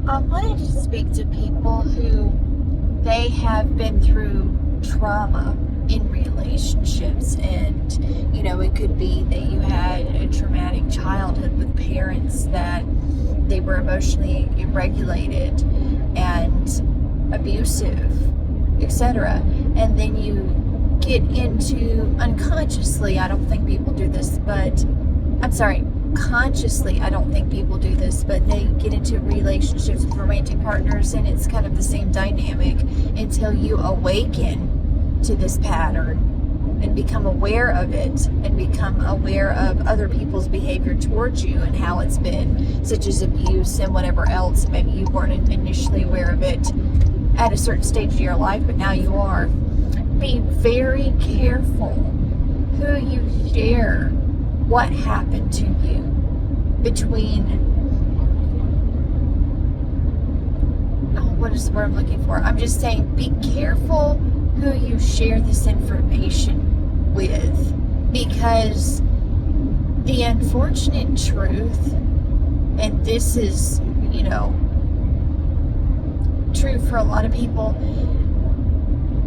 I wanted to speak to people who they have been through trauma in relationships, and it could be that you had a traumatic childhood with parents that they were emotionally regulated and abusive, etc. And then you get into unconsciously, I don't think people do this, but I'm sorry, consciously, I don't think people do this, but they get into relationships with romantic partners, and it's kind of the same dynamic until you awaken to this pattern and become aware of it and become aware of other people's behavior towards you and how it's been, such as abuse and whatever else. Maybe you weren't initially aware of it at a certain stage of your life, but now you are. Be very careful who you share what happened to you between, what is the word I'm looking for? I'm just saying, be careful who you share this information with, because the unfortunate truth, and this is, true for a lot of people,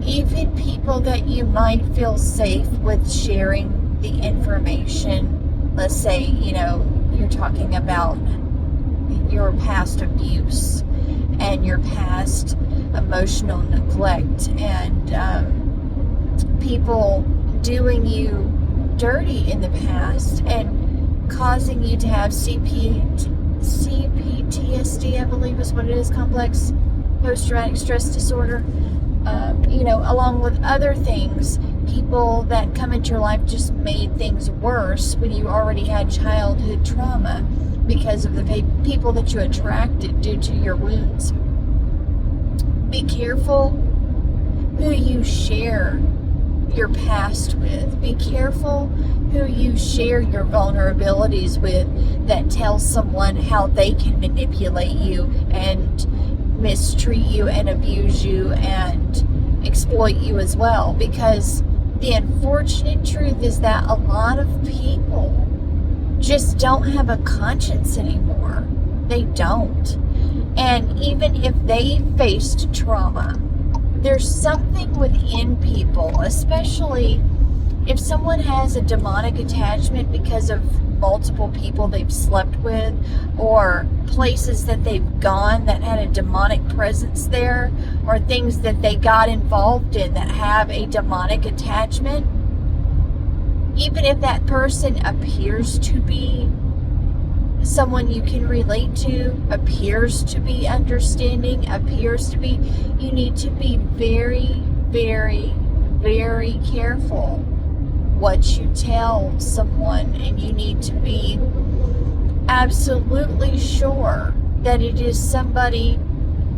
even people that you might feel safe with sharing the information, let's say, you're talking about your past abuse and your past emotional neglect and people doing you dirty in the past and causing you to have CPTSD, I believe is what it is, complex post-traumatic stress disorder, along with other things. People that come into your life just made things worse when you already had childhood trauma because of the people that you attracted due to your wounds. Be careful who you share your past with. Be careful who you share your vulnerabilities with that tells someone how they can manipulate you and mistreat you and abuse you and exploit you as well. Because the unfortunate truth is that a lot of people just don't have a conscience anymore. They don't. And even if they faced trauma, there's something within people, especially if someone has a demonic attachment because of multiple people they've slept with or places that they've gone that had a demonic presence there, or things that they got involved in that have a demonic attachment. Even if that person appears to be someone you can relate to, appears to be understanding, you need to be very, very, very careful what you tell someone, and you need to be absolutely sure that it is somebody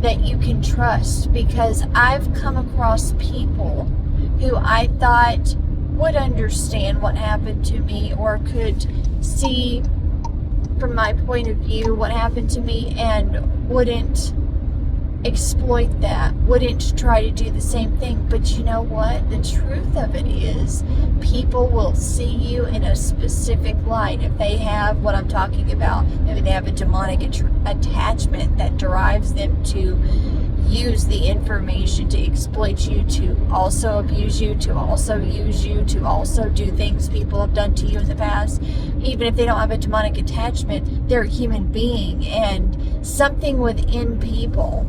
that you can trust, because I've come across people who I thought would understand what happened to me or could see from my point of view what happened to me and wouldn't exploit that, wouldn't try to do the same thing. But you know what? The truth of it is, people will see you in a specific light if they have what I'm talking about. Maybe they have a demonic attachment that drives them to use the information to exploit you, to also abuse you, to also use you, to also do things people have done to you in the past. Even if they don't have a demonic attachment, they're a human being, and something within people,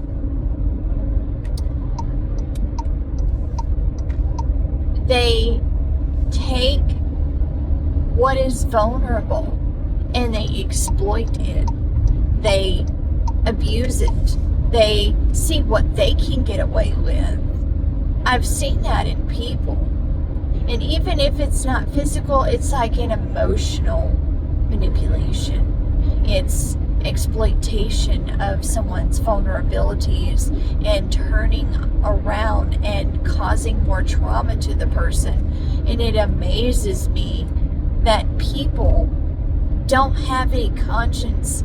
they take what is vulnerable and they exploit it. They abuse it. They see what they can get away with. I've seen that in people. And even if it's not physical, it's like an emotional manipulation. It's exploitation of someone's vulnerabilities and turning around and causing more trauma to the person. And it amazes me that people don't have a conscience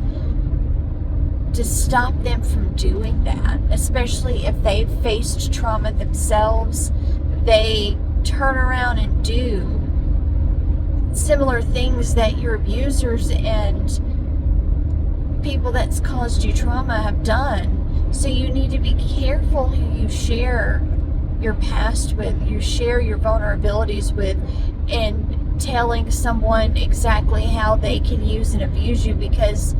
to stop them from doing that, especially if they've faced trauma themselves. They turn around and do similar things that your abusers and people that's caused you trauma have done. So you need to be careful who you share your past with, you share your vulnerabilities with, and telling someone exactly how they can use and abuse you, because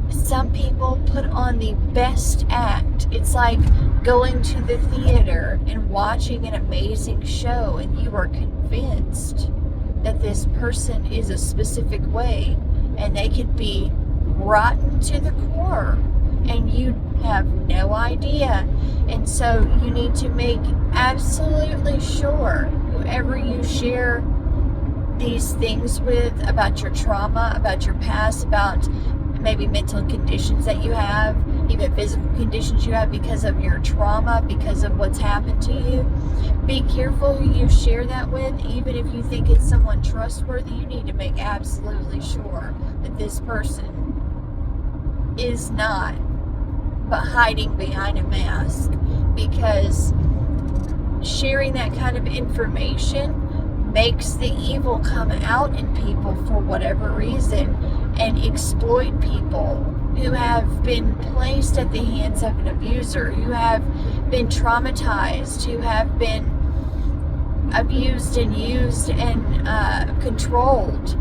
some people put on the best act. It's like going to the theater and watching an amazing show, and you are convinced that this person is a specific way, and they could be rotten to the core, and you have no idea. And so you need to make absolutely sure whoever you share these things with about your trauma, about your past, about maybe mental conditions that you have, even physical conditions you have because of your trauma, because of what's happened to you. Be careful who you share that with. Even if you think it's someone trustworthy, you need to make absolutely sure that this person is not but hiding behind a mask, because sharing that kind of information makes the evil come out in people for whatever reason, and exploit people who have been placed at the hands of an abuser, who have been traumatized, who have been abused and used and controlled.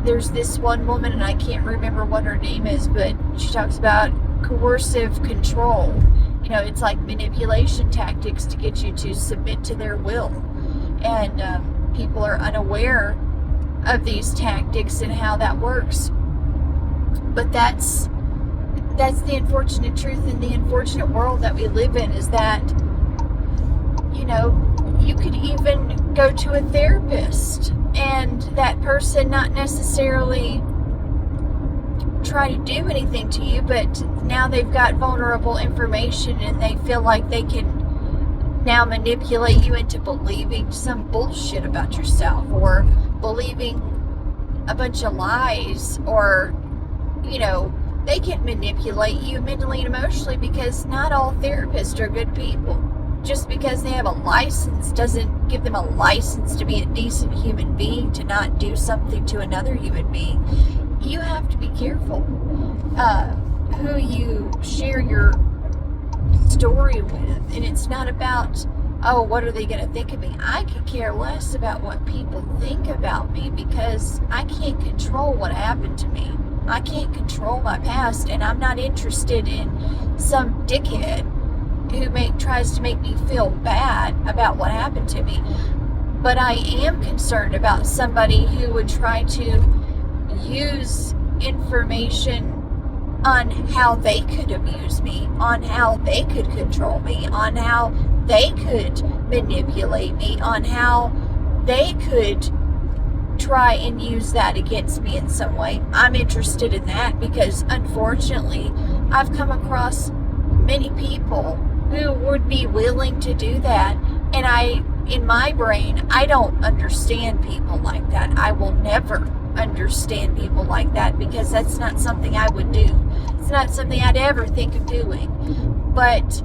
There's this one woman, and I can't remember what her name is, but she talks about coercive control. You know, it's like manipulation tactics to get you to submit to their will. And people are unaware of these tactics and how that works. But that's the unfortunate truth in the unfortunate world that we live in, is that, you know, you could even go to a therapist and that person not necessarily try to do anything to you, but now they've got vulnerable information and they feel like they can now manipulate you into believing some bullshit about yourself, or believing a bunch of lies, or, you know, they can manipulate you mentally and emotionally, because not all therapists are good people. Just because they have a license doesn't give them a license to be a decent human being, to not do something to another human being. You have to be careful who you share your story with. And it's not about, oh, what are they going to think of me? I could care less about what people think about me, because I can't control what happened to me. I can't control my past, and I'm not interested in some dickhead who tries to make me feel bad about what happened to me. But I am concerned about somebody who would try to use information on how they could abuse me, on how they could control me, on how they could manipulate me, on how they could try and use that against me in some way. I'm interested in that, because unfortunately I've come across many people who would be willing to do that, and in my brain, I don't understand people like that. I will never understand people like that, because that's not something I would do. It's not something I'd ever think of doing. But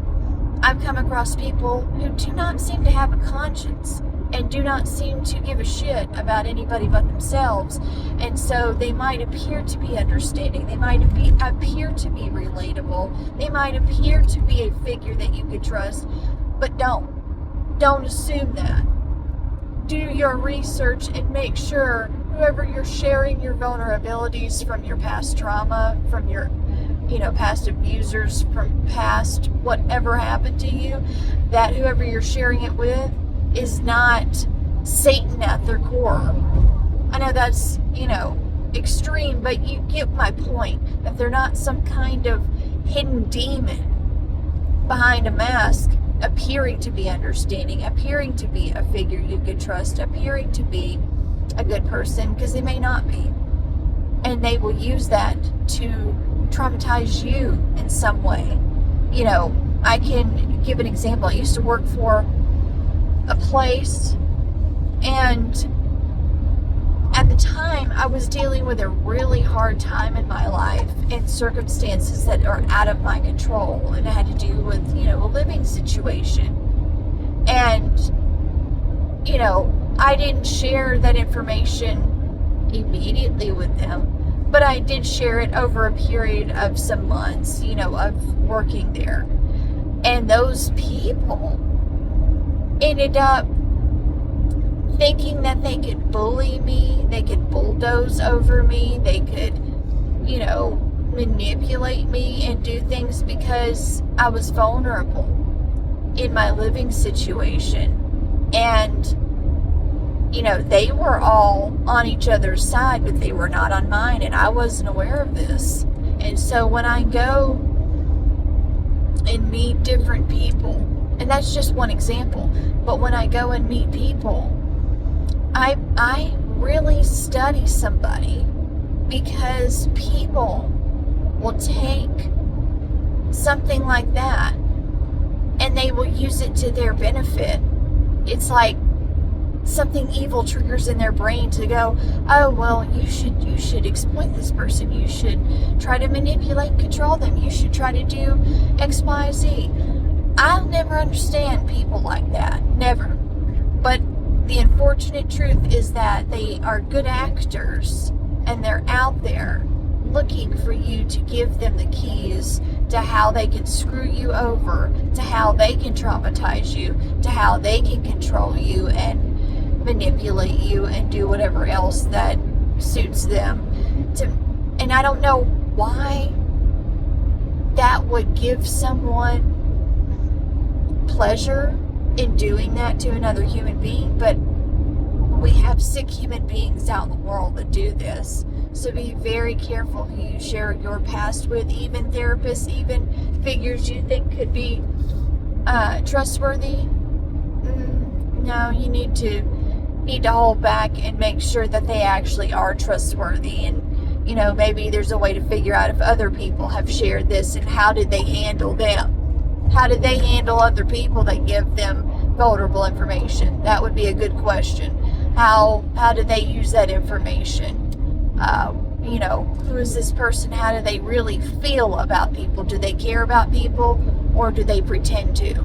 I've come across people who do not seem to have a conscience and do not seem to give a shit about anybody but themselves. And so they might appear to be understanding. They might appear to be relatable. They might appear to be a figure that you could trust. But don't assume that. Do your research and make sure whoever you're sharing your vulnerabilities from, your past trauma, from your, past abusers, from past whatever happened to you, that whoever you're sharing it with is not Satan at their core. I know that's, extreme, but you get my point. That they're not some kind of hidden demon behind a mask, appearing to be understanding, appearing to be a figure you could trust, appearing to be a good person, because they may not be. And they will use that to traumatize you in some way. I can give an example. I used to work for a place, and at the time I was dealing with a really hard time in my life and circumstances that are out of my control, and it had to do with a living situation. And I didn't share that information immediately with them, but I did share it over a period of some months, of working there. And those people ended up thinking that they could bully me, they could bulldoze over me, they could, manipulate me and do things because I was vulnerable in my living situation. And, they were all on each other's side, but they were not on mine, and I wasn't aware of this. And so when I go and meet different people, and that's just one example, but when I go and meet people, I really study somebody, because people will take something like that and they will use it to their benefit. It's like something evil triggers in their brain to go, oh, well, you should exploit this person. You should try to manipulate and control them. You should try to do X, Y, Z. I'll never understand people like that. Never. But the unfortunate truth is that they are good actors, and they're out there looking for you to give them the keys to how they can screw you over, to how they can traumatize you, to how they can control you and manipulate you and do whatever else that suits them. And I don't know why that would give someone pleasure in doing that to another human being, but we have sick human beings out in the world that do this. So be very careful who you share your past with, even therapists, even figures you think could be trustworthy. No, you need to hold back and make sure that they actually are trustworthy. And maybe there's a way to figure out if other people have shared this, and how did they handle them? How did they handle other people that give them vulnerable information? That would be a good question. How do they use that information? Who is this person? How do they really feel about people? Do they care about people, or do they pretend to?